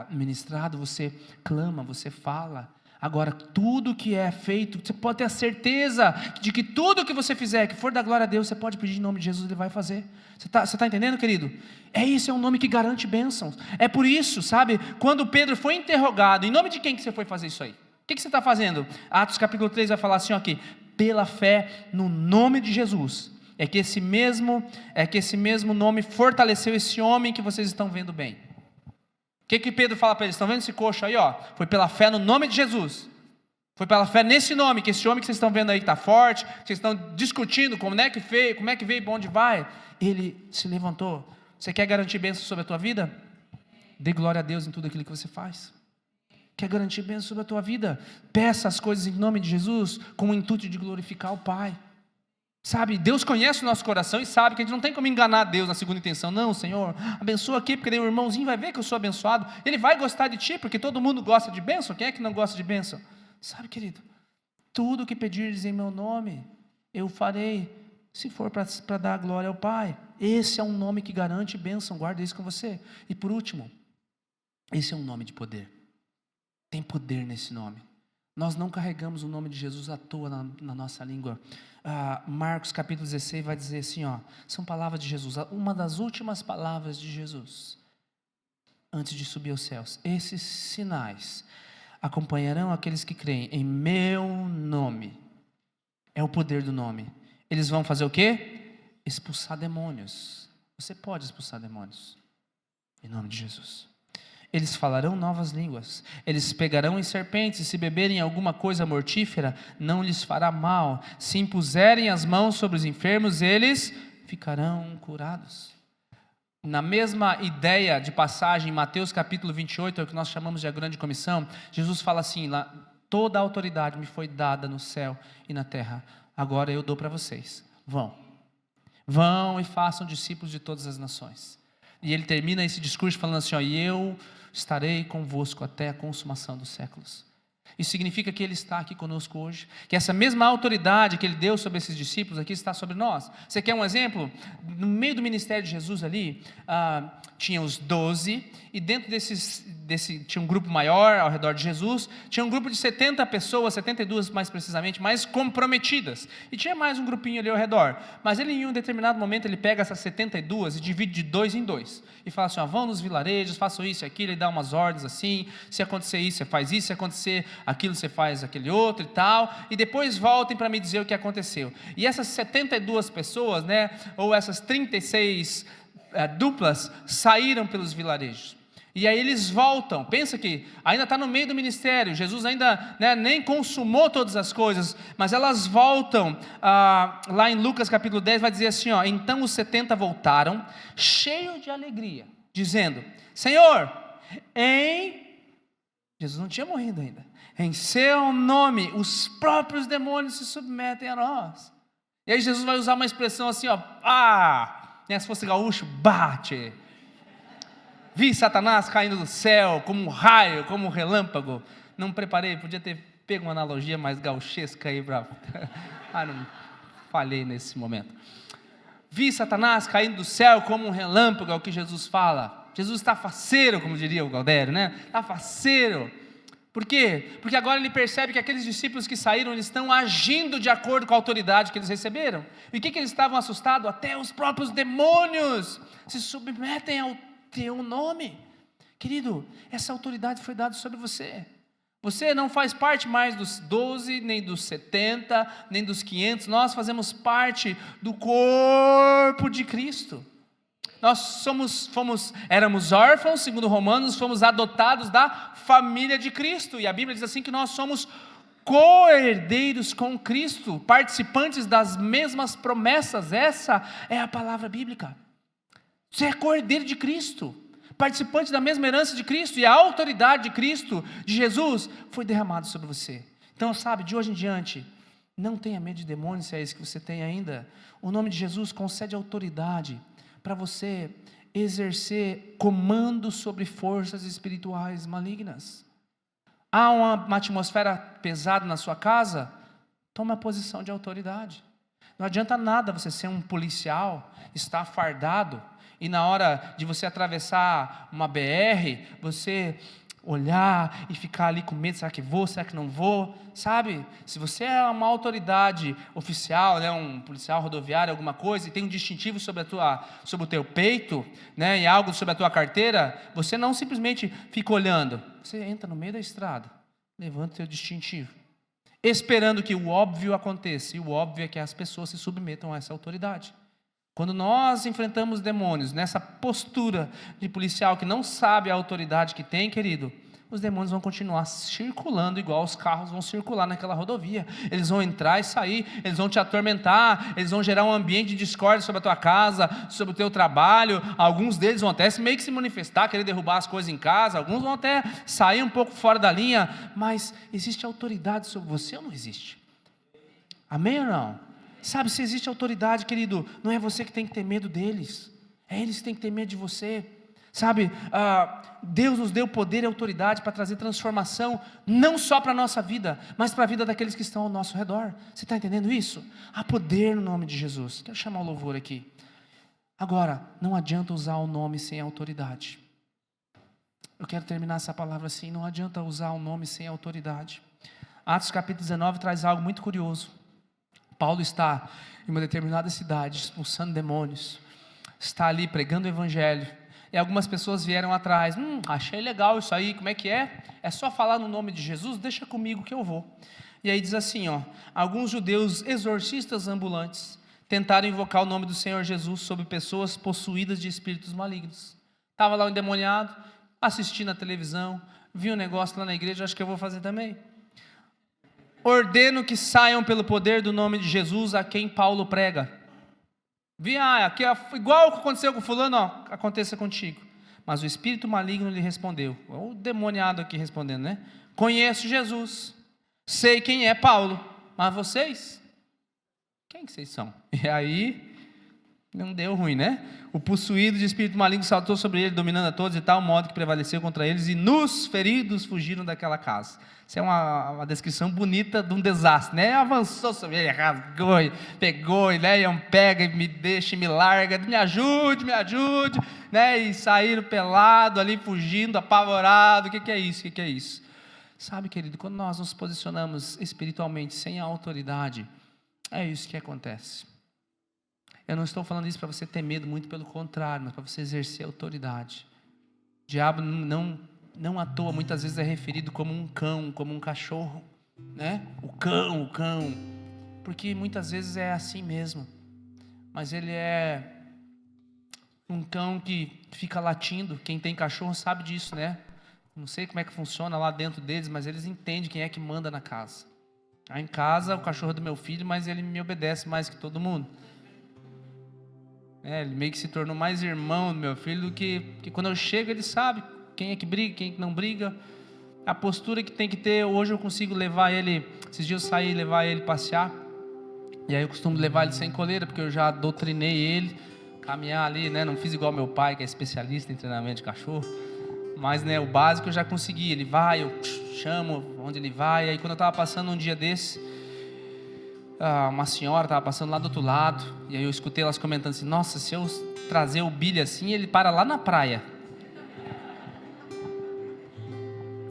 ministrado, você clama, você fala. Agora, tudo que é feito, você pode ter a certeza de que tudo que você fizer, que for da glória a Deus, você pode pedir em nome de Jesus, Ele vai fazer. Você está entendendo, querido? É um nome que garante bênçãos. É por isso, sabe, quando Pedro foi interrogado, em nome de quem que você foi fazer isso aí? O que você está fazendo? Atos capítulo 3 vai falar assim, ó, aqui, pela fé no nome de Jesus. É que esse mesmo nome fortaleceu esse homem que vocês estão vendo bem. O que Pedro fala para eles? Estão vendo esse coxo aí? Ó? Foi pela fé no nome de Jesus. Foi pela fé nesse nome, que esse homem que vocês estão vendo aí que está forte, que vocês estão discutindo como é que veio e para onde vai, ele se levantou. Você quer garantir bênção sobre a tua vida? Dê glória a Deus em tudo aquilo que você faz. Quer garantir bênção sobre a tua vida? Peça as coisas em nome de Jesus, com o intuito de glorificar o Pai. Sabe, Deus conhece o nosso coração e sabe que a gente não tem como enganar Deus na segunda intenção. Não, Senhor, abençoa aqui, porque daí o irmãozinho vai ver que eu sou abençoado. Ele vai gostar de ti, porque todo mundo gosta de bênção. Quem é que não gosta de bênção? Sabe, querido, tudo o que pedires em meu nome, eu farei, se for para dar glória ao Pai. Esse é um nome que garante bênção, guarda isso com você. E por último, esse é um nome de poder. Tem poder nesse nome. Nós não carregamos o nome de Jesus à toa na nossa língua. Marcos capítulo 16 vai dizer assim, ó, são palavras de Jesus, uma das últimas palavras de Jesus, antes de subir aos céus. Esses sinais acompanharão aqueles que creem em meu nome. É o poder do nome. Eles vão fazer o quê? Expulsar demônios. Você pode expulsar demônios em nome de Jesus. Eles falarão novas línguas, eles pegarão em serpentes, e se beberem alguma coisa mortífera, não lhes fará mal. Se impuserem as mãos sobre os enfermos, eles ficarão curados. Na mesma ideia de passagem, em Mateus capítulo 28, é o que nós chamamos de a grande comissão, Jesus fala assim, lá, toda a autoridade me foi dada no céu e na terra, agora eu dou para vocês, vão e façam discípulos de todas as nações. E ele termina esse discurso falando assim, ó, e eu estarei convosco até a consumação dos séculos. Isso significa que Ele está aqui conosco hoje, que essa mesma autoridade que Ele deu sobre esses discípulos aqui está sobre nós. Você quer um exemplo? No meio do ministério de Jesus ali, tinha os 12, e dentro tinha um grupo maior ao redor de Jesus, tinha um grupo de 70 pessoas, 72 mais precisamente, mais comprometidas, e tinha mais um grupinho ali ao redor, mas ele em um determinado momento, ele pega essas 72 e divide de 2 em 2, e fala assim, ó, vão nos vilarejos, façam isso e aquilo, e dá umas ordens assim, se acontecer isso, você faz isso, se acontecer aquilo, você faz aquele outro e tal, e depois voltem para me dizer o que aconteceu. E essas 72 pessoas, né, ou essas 36 duplas, saíram pelos vilarejos. E aí eles voltam, pensa que ainda está no meio do ministério, Jesus ainda nem consumou todas as coisas, mas elas voltam, lá em Lucas capítulo 10 vai dizer assim, ó, então os 70 voltaram, cheios de alegria, dizendo, Senhor, Jesus não tinha morrido ainda, em seu nome os próprios demônios se submetem a nós. E aí Jesus vai usar uma expressão assim, ó, se fosse gaúcho, bate. Vi Satanás caindo do céu, como um raio, como um relâmpago. Não preparei, podia ter pego uma analogia mais gauchesca aí para... não falhei nesse momento. Vi Satanás caindo do céu como um relâmpago, é o que Jesus fala. Jesus está faceiro, como diria o Galdério, né? Está faceiro. Por quê? Porque agora ele percebe que aqueles discípulos que saíram, eles estão agindo de acordo com a autoridade que eles receberam. E o que eles estavam assustados? Até os próprios demônios se submetem ao teu nome. Querido, essa autoridade foi dada sobre você. Você não faz parte mais dos 12, nem dos 70, nem dos 500. Nós fazemos parte do corpo de Cristo. Nós éramos órfãos, segundo Romanos, fomos adotados da família de Cristo. E a Bíblia diz assim que nós somos co-herdeiros com Cristo, participantes das mesmas promessas. Essa é a palavra bíblica. Você é co-herdeiro de Cristo, participante da mesma herança de Cristo, e a autoridade de Cristo, de Jesus, foi derramada sobre você. Então, sabe, de hoje em diante, não tenha medo de demônios, se é isso que você tem ainda. O nome de Jesus concede autoridade para você exercer comando sobre forças espirituais malignas. Há uma atmosfera pesada na sua casa? Tome a posição de autoridade. Não adianta nada você ser um policial, estar fardado, e na hora de você atravessar uma BR, você olhar e ficar ali com medo, será que vou, será que não vou, sabe? Se você é uma autoridade oficial, né, um policial rodoviário, alguma coisa, e tem um distintivo sobre o teu peito, né, e algo sobre a tua carteira, você não simplesmente fica olhando, você entra no meio da estrada, levanta o teu distintivo, esperando que o óbvio aconteça, e o óbvio é que as pessoas se submetam a essa autoridade. Quando nós enfrentamos demônios nessa postura de policial que não sabe a autoridade que tem, querido, os demônios vão continuar circulando igual os carros vão circular naquela rodovia. Eles vão entrar e sair, eles vão te atormentar, eles vão gerar um ambiente de discórdia sobre a tua casa, sobre o teu trabalho. Alguns deles vão até meio que se manifestar, querer derrubar as coisas em casa, alguns vão até sair um pouco fora da linha, mas existe autoridade sobre você ou não existe? Amém ou não? Sabe, se existe autoridade, querido, não é você que tem que ter medo deles, é eles que têm que ter medo de você. Sabe, Deus nos deu poder e autoridade para trazer transformação, não só para a nossa vida, mas para a vida daqueles que estão ao nosso redor. Você está entendendo isso? Há poder no nome de Jesus. Quero chamar o louvor aqui. Agora, não adianta usar o nome sem autoridade. Eu quero terminar essa palavra assim, não adianta usar o nome sem autoridade. Atos capítulo 19 traz algo muito curioso. Paulo está em uma determinada cidade, expulsando demônios, está ali pregando o evangelho, e algumas pessoas vieram atrás, achei legal isso aí, como é que é? É só falar no nome de Jesus? Deixa comigo que eu vou. E aí diz assim, alguns judeus exorcistas ambulantes tentaram invocar o nome do Senhor Jesus sobre pessoas possuídas de espíritos malignos. Estava lá um endemoniado, assistindo a televisão, vi um negócio lá na igreja, acho que eu vou fazer também. Ordeno que saiam pelo poder do nome de Jesus a quem Paulo prega. Aqui, igual o que aconteceu com fulano, aconteça contigo. Mas o espírito maligno lhe respondeu, o demoniado aqui respondendo, né? Conheço Jesus, sei quem é Paulo, mas vocês? Quem que vocês são? E aí, não deu ruim, né? O possuído de espírito maligno saltou sobre ele, dominando a todos de tal modo que prevaleceu contra eles, e nos feridos fugiram daquela casa. Isso é uma descrição bonita de um desastre, né? Avançou sobre ele, rasgou, pegou, né? Pega e me deixa e me larga, me ajude, né? E saíram pelado ali, fugindo, apavorado. O que é isso? O que é isso? Sabe, querido, quando nós nos posicionamos espiritualmente sem a autoridade, é isso que acontece. Eu não estou falando isso para você ter medo, muito pelo contrário, mas para você exercer autoridade. O diabo não à toa, muitas vezes é referido como um cão, como um cachorro, né? O cão, porque muitas vezes é assim mesmo, mas ele é um cão que fica latindo. Quem tem cachorro sabe disso, né? Não sei como é que funciona lá dentro deles, mas eles entendem quem é que manda na casa. Aí em casa, o cachorro é do meu filho, mas ele me obedece mais que todo mundo. Ele meio que se tornou mais irmão do meu filho do que quando eu chego ele sabe quem é que briga, quem é que não briga, a postura que tem que ter. Hoje eu consigo levar ele, esses dias eu saí e levar ele passear, e aí eu costumo levar ele sem coleira, porque eu já doutrinei ele, caminhar ali, né? Não fiz igual meu pai, que é especialista em treinamento de cachorro, mas né, o básico eu já consegui. Ele vai, eu chamo onde ele vai. Aí quando eu estava passando um dia desse, uma senhora estava passando lá do outro lado, e aí eu escutei elas comentando assim, nossa, se eu trazer o Billy assim, ele para lá na praia.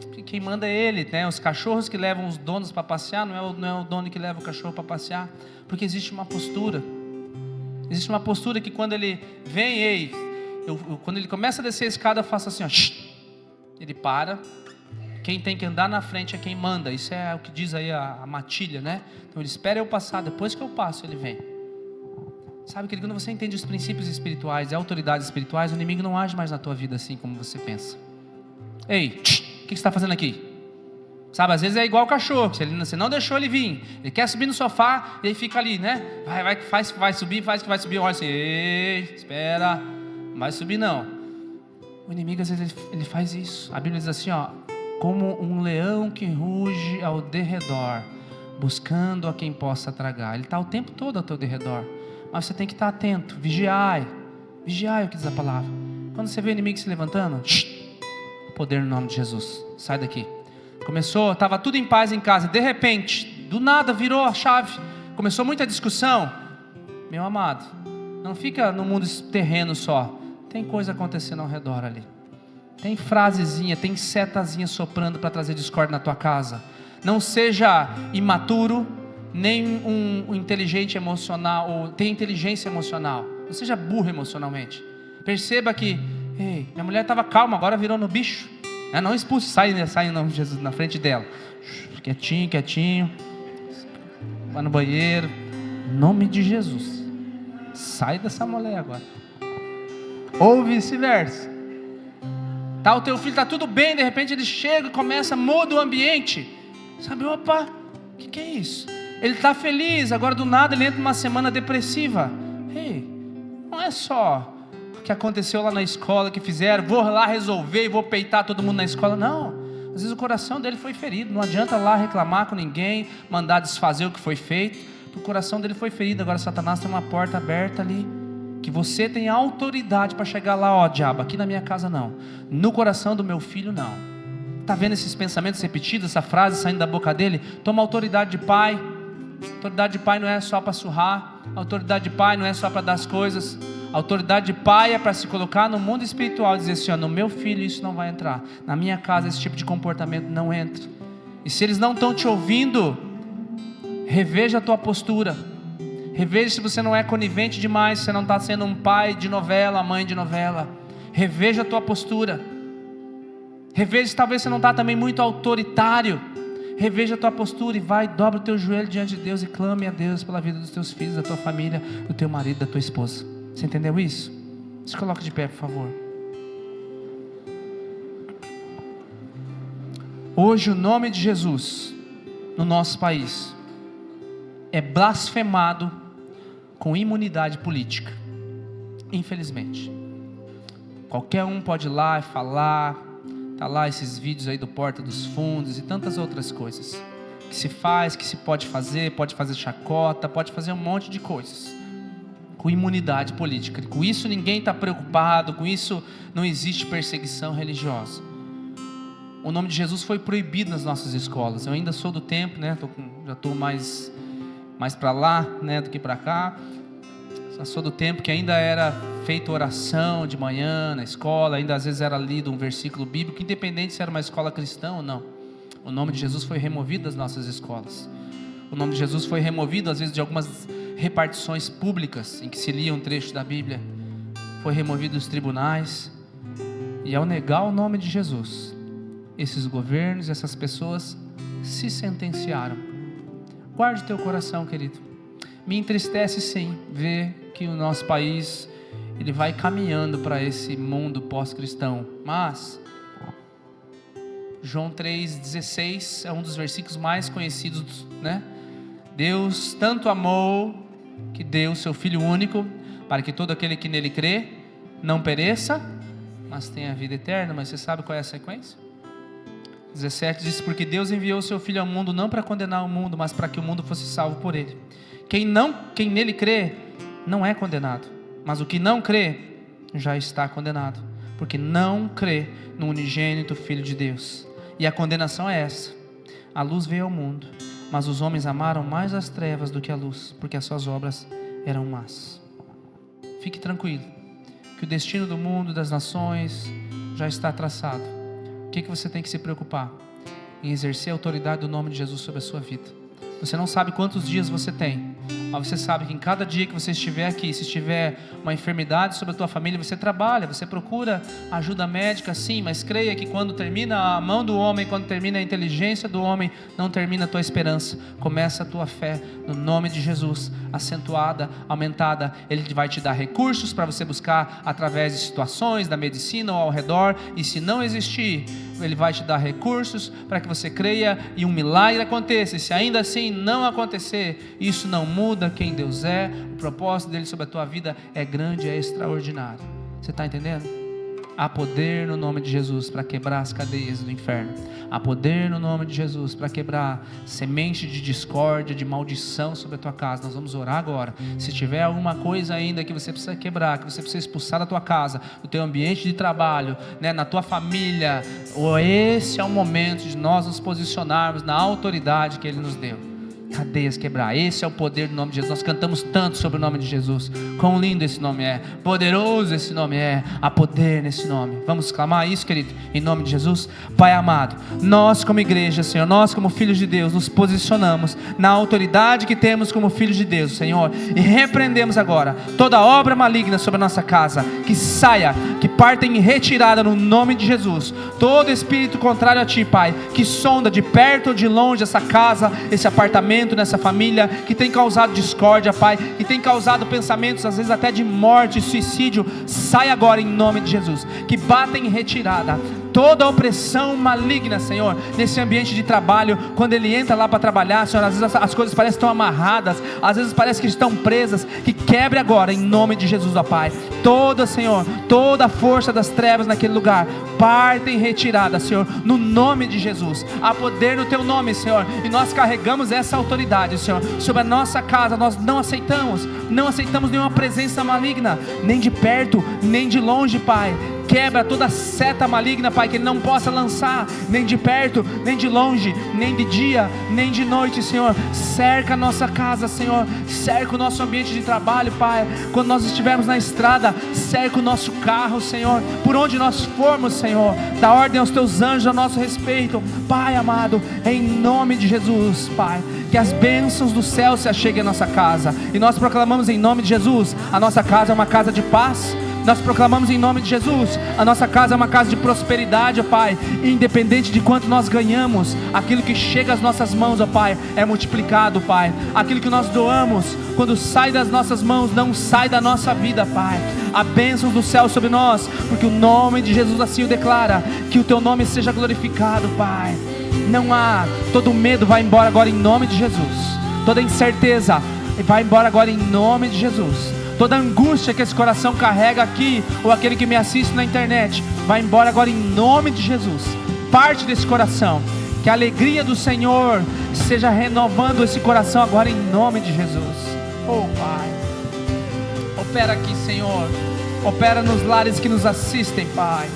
O que quem manda é ele, né? Os cachorros que levam os donos para passear, não é o dono que leva o cachorro para passear, porque existe uma postura. Existe uma postura que quando ele vem, quando ele começa a descer a escada, eu faço assim, ó, ele para. Quem tem que andar na frente é quem manda. Isso é o que diz aí a matilha, né? Então ele espera eu passar, depois que eu passo ele vem. Sabe, querido, quando você entende os princípios espirituais e autoridades espirituais, o inimigo não age mais na tua vida assim como você pensa. Ei, o que você está fazendo aqui? Sabe, às vezes é igual o cachorro, você não deixou ele vir, ele quer subir no sofá e aí fica ali, né? Vai subir, faz que vai subir, olha assim, ei, espera, não vai subir não. O inimigo às vezes ele faz isso. A Bíblia diz assim, ó, como um leão que ruge ao derredor, buscando a quem possa tragar. Ele está o tempo todo ao teu derredor, mas você tem que estar atento, vigiai o que diz a palavra. Quando você vê o inimigo se levantando, poder no nome de Jesus, sai daqui. Começou, estava tudo em paz em casa, de repente, do nada virou a chave, começou muita discussão. Meu amado, não fica no mundo terreno só, tem coisa acontecendo ao redor ali, tem frasezinha, tem setazinha soprando para trazer discórdia na tua casa. Não seja imaturo, nem um inteligente emocional, ou tem inteligência emocional, não seja burro emocionalmente. Perceba que, ei, minha mulher estava calma, agora virou no bicho. Não expulse, sai em nome de Jesus na frente dela. Quietinho. Vai no banheiro. Em nome de Jesus. Sai dessa mulher agora. Ou vice-versa. O teu filho está tudo bem, de repente ele chega e começa, muda o ambiente. Sabe, opa, o que é isso? Ele está feliz, agora do nada ele entra numa semana depressiva. Ei, não é só que aconteceu lá na escola, que fizeram, vou lá resolver e vou peitar todo mundo na escola. Não, às vezes o coração dele foi ferido. Não adianta lá reclamar com ninguém, mandar desfazer o que foi feito. O coração dele foi ferido. Agora Satanás tem uma porta aberta ali, que você tem autoridade para chegar lá. Ó, diabo, aqui na minha casa não, no coração do meu filho não. Está vendo esses pensamentos repetidos, essa frase saindo da boca dele? Toma autoridade de pai. Autoridade de pai não é só para surrar. Autoridade de pai não é só para dar as coisas. A autoridade de pai é para se colocar no mundo espiritual e dizer assim, ó, no meu filho isso não vai entrar, na minha casa esse tipo de comportamento não entra. E se eles não estão te ouvindo, reveja a tua postura, reveja se você não é conivente demais, se você não está sendo um pai de novela, mãe de novela. Reveja a tua postura, reveja se talvez você não está também muito autoritário. Reveja a tua postura e vai, dobra o teu joelho diante de Deus e clame a Deus pela vida dos teus filhos, da tua família, do teu marido, da tua esposa. Você entendeu isso? Se coloque de pé, por favor. Hoje o nome de Jesus no nosso país é blasfemado com imunidade política. Infelizmente. Qualquer um pode ir lá e falar. Está lá esses vídeos aí do Porta dos Fundos e tantas outras coisas. Que se faz, que se pode fazer chacota, pode fazer um monte de coisas. Com imunidade política. Com isso ninguém está preocupado, com isso não existe perseguição religiosa. O nome de Jesus foi proibido nas nossas escolas. Eu ainda sou do tempo, né? Já estou mais para lá, né, do que para cá. Já sou do tempo que ainda era feita oração de manhã na escola, ainda às vezes era lido um versículo bíblico, independente se era uma escola cristã ou não. O nome de Jesus foi removido das nossas escolas. O nome de Jesus foi removido às vezes de algumas repartições públicas em que se lia um trecho da Bíblia. Foi removido dos tribunais. E ao negar o nome de Jesus, esses governos, essas pessoas se sentenciaram. Guarde teu coração, querido. Me entristece sim ver que o nosso país ele vai caminhando para esse mundo pós-cristão. Mas João 3,16 é um dos versículos mais conhecidos, né? Deus tanto amou que deu o seu Filho único, para que todo aquele que nele crê, não pereça, mas tenha vida eterna. Mas você sabe qual é a sequência? 17 diz, porque Deus enviou o seu Filho ao mundo, não para condenar o mundo, mas para que o mundo fosse salvo por ele. Quem nele crê, não é condenado, mas o que não crê, já está condenado, porque não crê no unigênito Filho de Deus. E a condenação é essa: a luz veio ao mundo, mas os homens amaram mais as trevas do que a luz, porque as suas obras eram más. Fique tranquilo, que o destino do mundo, das nações, já está traçado. O que você tem que se preocupar? em exercer a autoridade do nome de Jesus sobre a sua vida. Você não sabe quantos dias você tem, mas você sabe que em cada dia que você estiver aqui, se estiver uma enfermidade sobre a tua família, você trabalha, você procura ajuda médica, sim, mas creia que quando termina a mão do homem, quando termina a inteligência do homem, não termina a tua esperança. Começa a tua fé no nome de Jesus, acentuada, aumentada. Ele vai te dar recursos para você buscar através de situações, da medicina ou ao redor, e se não existir, Ele vai te dar recursos para que você creia e um milagre aconteça. E se ainda assim não acontecer, isso não muda quem Deus é. O propósito dele sobre a tua vida é grande, é extraordinário. Você está entendendo? Há poder no nome de Jesus para quebrar as cadeias do inferno. Há poder no nome de Jesus para quebrar semente de discórdia, de maldição sobre a tua casa. Nós vamos orar agora. Se tiver alguma coisa ainda que você precisa quebrar, que você precisa expulsar da tua casa, do teu ambiente de trabalho, né, na tua família, esse é o momento de nós nos posicionarmos na autoridade que Ele nos deu. Cadeias quebrar, esse é o poder do nome de Jesus. Nós cantamos tanto sobre o nome de Jesus. Quão lindo esse nome é, poderoso esse nome é, há poder nesse nome. Vamos clamar isso, querido, em nome de Jesus. Pai amado, nós como igreja, Senhor, nós como filhos de Deus, nos posicionamos na autoridade que temos como filhos de Deus, Senhor, e repreendemos agora toda obra maligna sobre a nossa casa, que saia, que parta em retirada no nome de Jesus. Todo espírito contrário a Ti, Pai, que sonda de perto ou de longe essa casa, esse apartamento, nessa família, que tem causado discórdia, Pai, que tem causado pensamentos às vezes até de morte, suicídio, sai agora em nome de Jesus, que bata em retirada toda opressão maligna, Senhor, nesse ambiente de trabalho. Quando ele entra lá para trabalhar, Senhor, às vezes as coisas parecem que estão amarradas, às vezes parece que estão presas, que quebre agora em nome de Jesus, ó Pai. Toda, Senhor, toda a força das trevas naquele lugar, parta em retirada, Senhor, no nome de Jesus. Há poder no Teu nome, Senhor, e nós carregamos essa autoridade, Senhor, sobre a nossa casa. Nós não aceitamos nenhuma presença maligna, nem de perto, nem de longe, Pai. Quebra toda seta maligna, Pai, que Ele não possa lançar, nem de perto, nem de longe, nem de dia, nem de noite, Senhor. Cerca a nossa casa, Senhor, cerca o nosso ambiente de trabalho, Pai. Quando nós estivermos na estrada, cerca o nosso carro, Senhor. Por onde nós formos, Senhor, dá ordem aos Teus anjos a nosso respeito, Pai amado, em nome de Jesus, Pai. Que as bênçãos do céu se acheguem à nossa casa, e nós proclamamos em nome de Jesus: a nossa casa é uma casa de paz. Nós proclamamos em nome de Jesus: a nossa casa é uma casa de prosperidade, ó Pai. Independente de quanto nós ganhamos, aquilo que chega às nossas mãos, ó Pai, é multiplicado, Pai. Aquilo que nós doamos, quando sai das nossas mãos, não sai da nossa vida, Pai. Há bênçãos do céu sobre nós, porque o nome de Jesus assim o declara. Que o Teu nome seja glorificado, Pai. Não há, todo medo vai embora agora em nome de Jesus. Toda incerteza vai embora agora em nome de Jesus. Toda angústia que esse coração carrega aqui, ou aquele que me assiste na internet, vai embora agora em nome de Jesus. Parte desse coração, que a alegria do Senhor seja renovando esse coração agora em nome de Jesus. Oh Pai, opera aqui, Senhor, opera nos lares que nos assistem, Pai.